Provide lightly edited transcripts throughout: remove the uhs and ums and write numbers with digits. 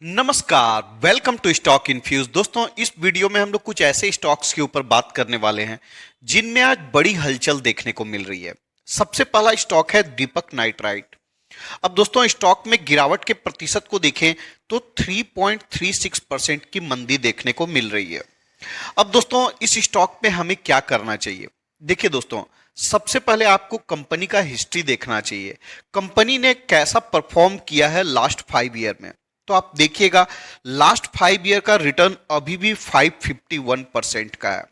नमस्कार, welcome to stock infuse. दोस्तों, इस वीडियो में हम लोग कुछ ऐसे स्टॉक्स के ऊपर बात करने वाले हैं जिनमें आज बड़ी हलचल देखने को मिल रही है। सबसे पहला स्टॉक है दीपक नाइट्राइट। अब दोस्तों, स्टॉक में गिरावट के प्रतिशत को देखें तो 3.36% की मंदी देखने को मिल रही है। अब दोस्तों, इस स्टॉक में हमें क्या करना चाहिए? देखिए दोस्तों, सबसे पहले आपको कंपनी का हिस्ट्री देखना चाहिए। कंपनी ने कैसा परफॉर्म किया है लास्ट 5 ईयर में। तो आप देखिएगा, लास्ट 5 ईयर का रिटर्न अभी भी 551% का है।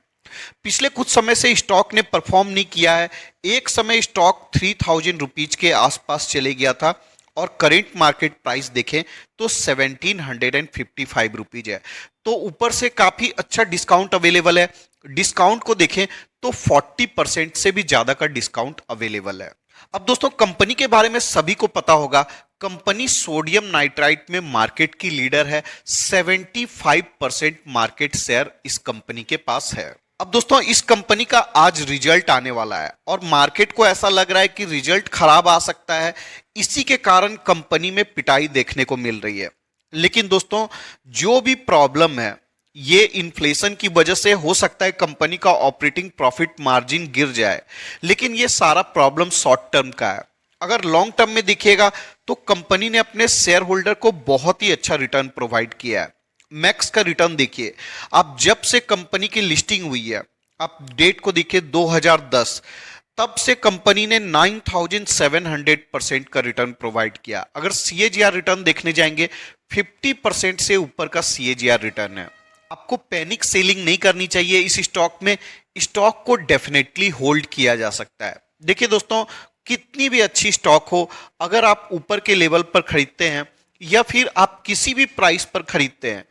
पिछले कुछ समय से स्टॉक ने परफॉर्म नहीं किया है। एक समय स्टॉक 3000 रुपीज के आसपास चले गया था और करेंट मार्केट प्राइस देखें तो 1755 रुपीज है। तो ऊपर से काफी अच्छा डिस्काउंट अवेलेबल है। डिस्काउंट को देखें तो 40% से भी ज्यादा का डिस्काउंट अवेलेबल है। अब दोस्तों, कंपनी के बारे में सभी को पता होगा। कंपनी सोडियम नाइट्राइट में मार्केट की लीडर है। 75% मार्केट शेयर इस कंपनी के पास है। अब दोस्तों, इस कंपनी का आज रिजल्ट आने वाला है और मार्केट को ऐसा लग रहा है कि रिजल्ट खराब आ सकता है। इसी के कारण कंपनी में पिटाई देखने को मिल रही है। लेकिन दोस्तों, जो भी प्रॉब्लम है, ये इन्फ्लेशन की वजह से हो सकता है कंपनी का ऑपरेटिंग प्रॉफिट मार्जिन गिर जाए। लेकिन ये सारा प्रॉब्लम शॉर्ट टर्म का है। अगर लॉन्ग टर्म में दिखेगा तो कंपनी ने अपने शेयर होल्डर को बहुत ही अच्छा रिटर्न प्रोवाइड किया है। मैक्स का रिटर्न देखिए, आप जब से कंपनी की लिस्टिंग हुई है, आप डेट को देखिए 2010, तब से कंपनी ने 9700% का रिटर्न प्रोवाइड किया। अगर सीएजीआर रिटर्न देखने जाएंगे, 50% से ऊपर का सीएजीआर रिटर्न है। आपको पैनिक सेलिंग नहीं करनी चाहिए इस स्टॉक में। स्टॉक को डेफिनेटली होल्ड किया जा सकता है। देखिए दोस्तों, कितनी भी अच्छी स्टॉक हो, अगर आप ऊपर के लेवल पर खरीदते हैं या फिर आप किसी भी प्राइस पर खरीदते हैं,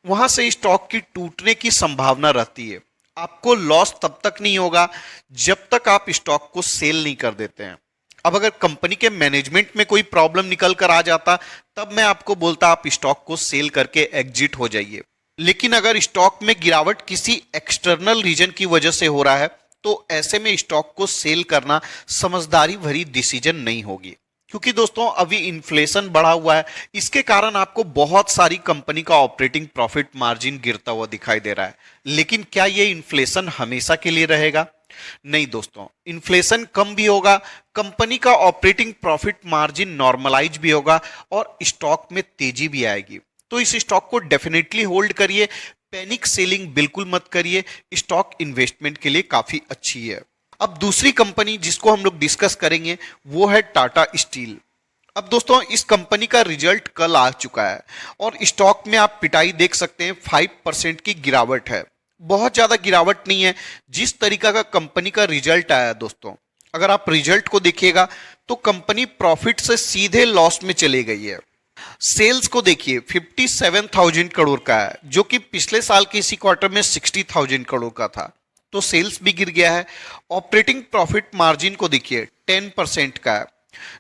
वहां से स्टॉक की टूटने की संभावना रहती है। आपको लॉस तब तक नहीं होगा जब तक आप स्टॉक को सेल नहीं कर देते हैं। अब अगर कंपनी के मैनेजमेंट में कोई प्रॉब्लम निकल कर आ जाता, तब मैं आपको बोलता आप स्टॉक को सेल करके एग्जिट हो जाइए। लेकिन अगर स्टॉक में गिरावट किसी एक्सटर्नल रीजन की वजह से हो रहा है, तो ऐसे में स्टॉक को सेल करना समझदारी भरी डिसीजन नहीं होगी। क्योंकि दोस्तों, अभी इन्फ्लेशन बढ़ा हुआ है। इसके कारण आपको बहुत सारी कंपनी का ऑपरेटिंग प्रॉफिट मार्जिन गिरता हुआ दिखाई दे रहा है। लेकिन क्या ये इन्फ्लेशन हमेशा के लिए रहेगा? नहीं दोस्तों, इन्फ्लेशन कम भी होगा, कंपनी का ऑपरेटिंग प्रॉफिट मार्जिन नॉर्मलाइज भी होगा और स्टॉक में तेजी भी आएगी। तो इस स्टॉक को डेफिनेटली होल्ड करिए। पैनिक सेलिंग बिल्कुल मत करिए। स्टॉक इन्वेस्टमेंट के लिए काफी अच्छी है। अब दूसरी कंपनी जिसको हम लोग डिस्कस करेंगे वो है टाटा स्टील। अब दोस्तों, इस कंपनी का रिजल्ट कल आ चुका है और स्टॉक में आप पिटाई देख सकते हैं। 5% की गिरावट है। बहुत ज्यादा गिरावट नहीं है। जिस तरीका का कंपनी का रिजल्ट आया दोस्तों, अगर आप रिजल्ट को देखिएगा तो कंपनी प्रॉफिट से सीधे लॉस में चली गई है। सेल्स को देखिए, 57,000 करोड़ का है, जो कि पिछले साल के इसी क्वार्टर में 60,000 करोड़ का था। तो सेल्स भी गिर गया है। ऑपरेटिंग प्रॉफिट मार्जिन को देखिए, 10% का है,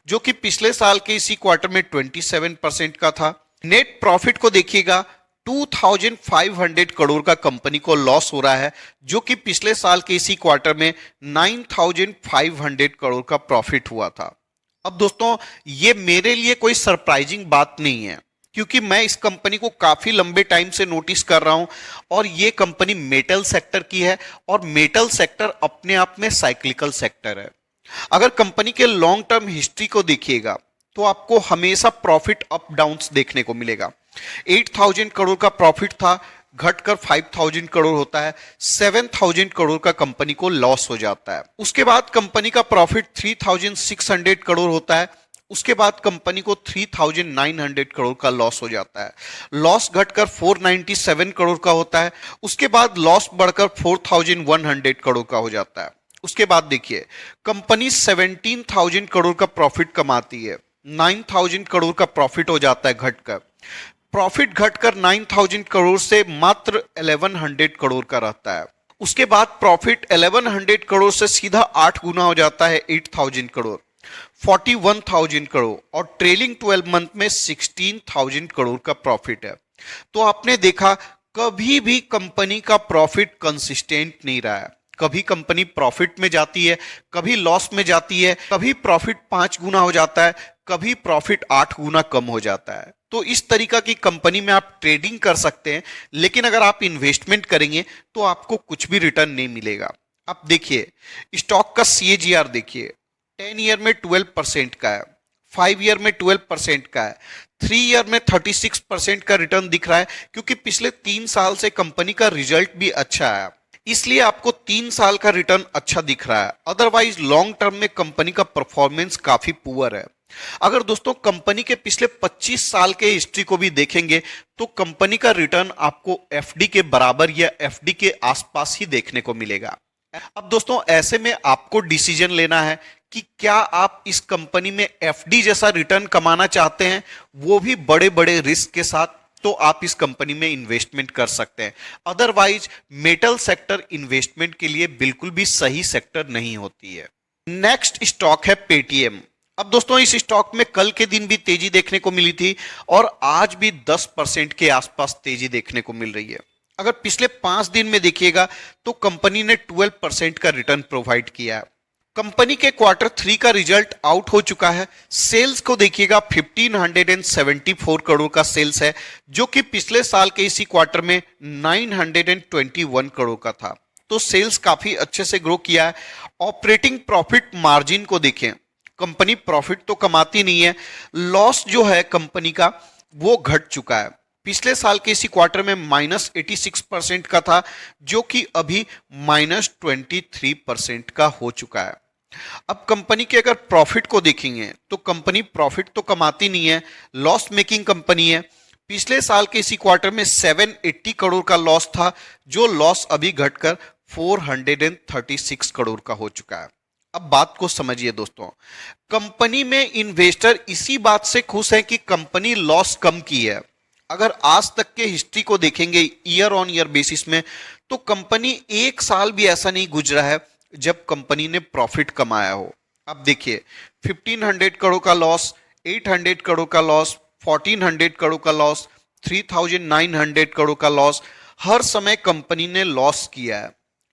जो कि पिछले साल के इसी क्वार्टर में 27% का था। नेट प्रॉफिट को देखिएगा, 2500 करोड़ का कंपनी को लॉस हो रहा है, जो कि पिछले साल के इसी क्वार्टर में 9500 करोड़ का प्रॉफिट हुआ था। अब दोस्तों, ये मेरे लिए कोई सरप्राइजिंग बात नहीं है, क्योंकि मैं इस कंपनी को काफी लंबे टाइम से नोटिस कर रहा हूं और ये कंपनी मेटल सेक्टर की है और मेटल सेक्टर अपने आप में साइक्लिकल सेक्टर है। अगर कंपनी के लॉन्ग टर्म हिस्ट्री को देखिएगा तो आपको हमेशा प्रॉफिट अप डाउन्स देखने को मिलेगा। 8000 करोड़ का प्रॉफिट था, घटकर 5000 करोड़ होता है। 7000 करोड़ का कंपनी को लॉस हो जाता है। उसके बाद कंपनी का प्रॉफिट 3600 करोड़ होता है। उसके बाद कंपनी को 3900 करोड़ का लॉस हो जाता है। लॉस घटकर 497 करोड़ का होता है। उसके बाद लॉस बढ़कर 4100 करोड़ का हो जाता है। उसके बाद देखिए, कंपनी 17,000 करोड़ का प्रॉफिट कमाती है। 9,000 करोड़ का प्रॉफिट हो जाता है घटकर। प्रॉफिट घटकर 9,000 करोड़ से मात्र 1100 करोड़ का रहता है। उसके बाद प्रॉफिट 1100 करोड़ से सीधा 8 गुना हो जाता है 8000 करोड़, 41,000 करोड़ और ट्रेलिंग 12 मंथ में 16,000 करोड़ का प्रॉफिट है। तो आपने देखा, कभी भी कंपनी का प्रॉफिट कंसिस्टेंट नहीं रहा है। कभी कंपनी प्रॉफिट में जाती है, कभी लॉस में जाती है, कभी प्रॉफिट 5 गुना हो जाता है, कभी प्रॉफिट 8 गुना कम हो जाता है। तो इस तरीका की कंपनी में आप ट्रेडिंग कर सकते हैं, लेकिन अगर आप इन्वेस्टमेंट करेंगे तो आपको कुछ भी रिटर्न नहीं मिलेगा। आप देखिए स्टॉक का CAGR देखिए, 10 ईयर में 12% का है, 5 ईयर में 12% का है, 3 ईयर में 36% का रिटर्न दिख रहा है, क्योंकि पिछले 3 साल से कंपनी का रिजल्ट भी अच्छा आया, इसलिए आपको 3 साल का रिटर्न अच्छा दिख रहा है। अदरवाइज लॉन्ग टर्म में कंपनी का परफॉर्मेंस काफी पुअर है। अगर दोस्तों कंपनी के पिछले 25 साल के हिस्ट्री को भी देखेंगे तो कंपनी का रिटर्न आपको FD के बराबर या FD के आसपास ही देखने को मिलेगा। अब दोस्तों ऐसे में आपको डिसीजन लेना है कि क्या आप इस कंपनी में FD जैसा रिटर्न कमाना चाहते हैं, वो भी बड़े बड़े रिस्क के साथ, तो आप इस कंपनी में इन्वेस्टमेंट कर सकते हैं। अदरवाइज मेटल सेक्टर इन्वेस्टमेंट के लिए बिल्कुल भी सही सेक्टर नहीं होती है। नेक्स्ट स्टॉक है पेटीएम। अब दोस्तों इस स्टॉक में कल के दिन भी तेजी देखने को मिली थी और आज भी 10% के आसपास तेजी देखने को मिल रही है। अगर पिछले 5 दिन में देखिएगा तो कंपनी ने 12% का रिटर्न प्रोवाइड किया है। कंपनी के Q3 का रिजल्ट आउट हो चुका है। सेल्स को देखिएगा 1574 करोड़ का सेल्स है, जो कि पिछले साल के इसी क्वार्टर में 921 करोड़ का था। तो सेल्स काफी अच्छे से ग्रो किया है। ऑपरेटिंग प्रॉफिट मार्जिन को देखें, कंपनी प्रॉफिट तो कमाती नहीं है, लॉस जो है कंपनी का वो घट चुका है। पिछले साल के इसी क्वार्टर में -86% का था, जो कि अभी -23% का हो चुका है। अब कंपनी के अगर प्रॉफिट को देखेंगे तो कंपनी प्रॉफिट तो कमाती नहीं है, लॉस मेकिंग कंपनी है। पिछले साल के इसी क्वार्टर में 780 करोड़ का लॉस था, जो लॉस अभी घटकर 436 करोड़ का हो चुका है। अब बात को समझिए दोस्तों, कंपनी में इन्वेस्टर इसी बात से खुश है कि कंपनी लॉस कम की है। अगर आज तक के हिस्ट्री को देखेंगे ईयर ऑन ईयर बेसिस में, तो कंपनी एक साल भी ऐसा नहीं गुजरा है जब कंपनी ने प्रॉफिट कमाया हो। अब देखिए 1500 करोड़ का लॉस, 800 करोड़ का लॉस, 1400 करोड़ का लॉस, 3900 करोड़ का लॉस, हर समय कंपनी ने लॉस किया है।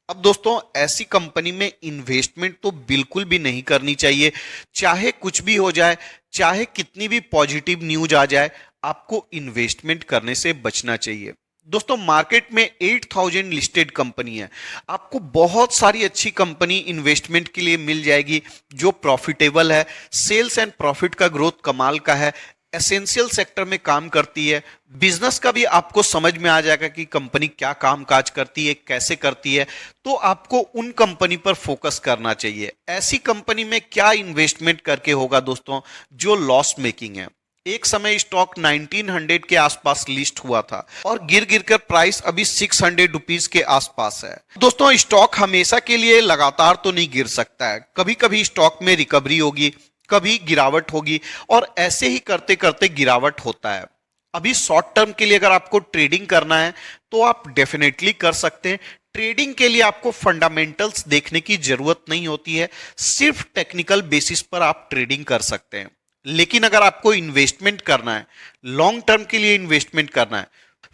अब दोस्तों ऐसी कंपनी में इन्वेस्टमेंट तो बिल्कुल भी नहीं करनी चाहिए, चाहे कुछ भी हो जाए, चाहे कितनी भी पॉजिटिव न्यूज आ जाए, आपको इन्वेस्टमेंट करने से बचना चाहिए। दोस्तों मार्केट में 8000 लिस्टेड कंपनी है, आपको बहुत सारी अच्छी कंपनी इन्वेस्टमेंट के लिए मिल जाएगी जो प्रॉफिटेबल है, सेल्स एंड प्रॉफिट का ग्रोथ कमाल का है, एसेंशियल सेक्टर में काम करती है, बिजनेस का भी आपको समझ में आ जाएगा कि कंपनी क्या काम काज करती है, कैसे करती है, तो आपको उन कंपनी पर फोकस करना चाहिए। ऐसी कंपनी में क्या इन्वेस्टमेंट करके होगा दोस्तों जो लॉस मेकिंग है। एक समय स्टॉक 1900 के आसपास लिस्ट हुआ था और गिर गिर कर प्राइस अभी 600 रुपीज के आसपास है। दोस्तों स्टॉक हमेशा के लिए लगातार तो नहीं गिर सकता है, कभी कभी स्टॉक में रिकवरी होगी, कभी गिरावट होगी, और ऐसे ही करते करते गिरावट होता है। अभी शॉर्ट टर्म के लिए अगर आपको ट्रेडिंग करना है तो आप डेफिनेटली कर सकते हैं। ट्रेडिंग के लिए आपको फंडामेंटल्स देखने की जरूरत नहीं होती है, सिर्फ टेक्निकल बेसिस पर आप ट्रेडिंग कर सकते हैं। लेकिन अगर आपको इन्वेस्टमेंट करना है, लॉन्ग टर्म के लिए इन्वेस्टमेंट करना है,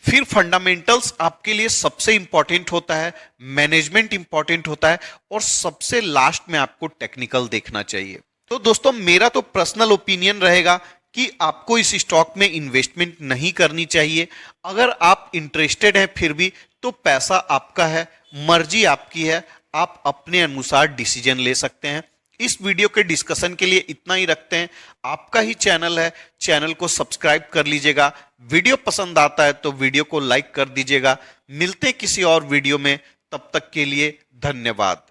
फिर फंडामेंटल्स आपके लिए सबसे इंपॉर्टेंट होता है, मैनेजमेंट इंपॉर्टेंट होता है, और सबसे लास्ट में आपको टेक्निकल देखना चाहिए। तो दोस्तों मेरा तो पर्सनल ओपिनियन रहेगा कि आपको इस स्टॉक में इन्वेस्टमेंट नहीं करनी चाहिए। अगर आप इंटरेस्टेड हैं फिर भी, तो पैसा आपका है, मर्जी आपकी है, आप अपने अनुसार डिसीजन ले सकते हैं। इस वीडियो के डिस्कशन के लिए इतना ही रखते हैं। आपका ही चैनल है, चैनल को सब्सक्राइब कर लीजिएगा। वीडियो पसंद आता है तो वीडियो को लाइक कर दीजिएगा। मिलते हैं किसी और वीडियो में, तब तक के लिए धन्यवाद।